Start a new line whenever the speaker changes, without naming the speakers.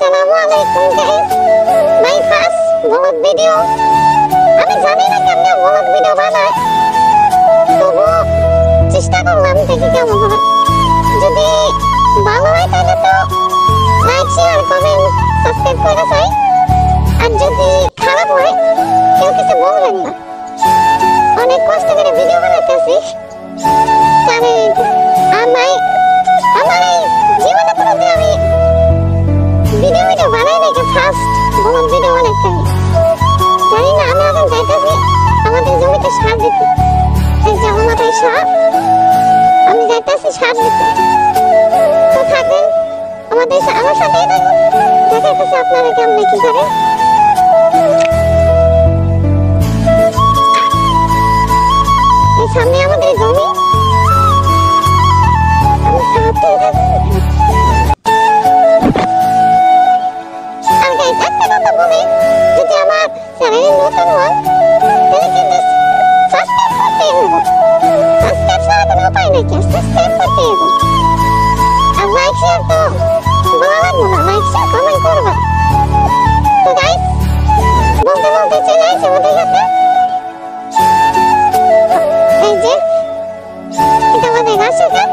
আসসালামু আলাইকুম guys, my first blog video. আমি জানি না কেমনে ব্লগ ভিডিও বানায়, তবুও চেষ্টা করলাম, দেখি কেমন হয়। যদি ভালো হয় তাহলে তো লাইক শেয়ার কমেন্ট সাবস্ক্রাইব করে যাই, আর যদি খারাপ হয় কেউ কিছু বলবেন না। অনেক কষ্ট করে ভিডিও বানাতেছি, মানে আমার এই জীবনে কোনোদিন আমি ভিডিও বানাই নাই, ফার্স্ট ব্লগ ভিডিও বানাইতে। জানি না, আমি এখন যাইতেছি আমাদের জমিতে সার দিতে। এই যে আমার মাথায় সার, আমি যাইতেছি সার দিতে। তো থাকেন আমার সাথেই থাকুন, দেখাইতেছি আপনারা কেমন কি করে। এই সামনে আমাদের জমি, আমি সারতেই থাকি। যদি আমার চ্যানেলে নতুন হন তাহলে কিন্তু সাবস্ক্রাইব করতে হবে। সাবস্ক্রাইব ছাড়া কোনো উপায় নেই, সাবস্ক্রাইব করতে হবে। আর লাইক শেয়ার তো বলা লাগবে না, লাইক শেয়ার কমেন্ট করবা। তো গাইস, বলতে বলতে চলে আসছে আমাদের সাথে। এই যে এটা আমাদের গাছের গাছ।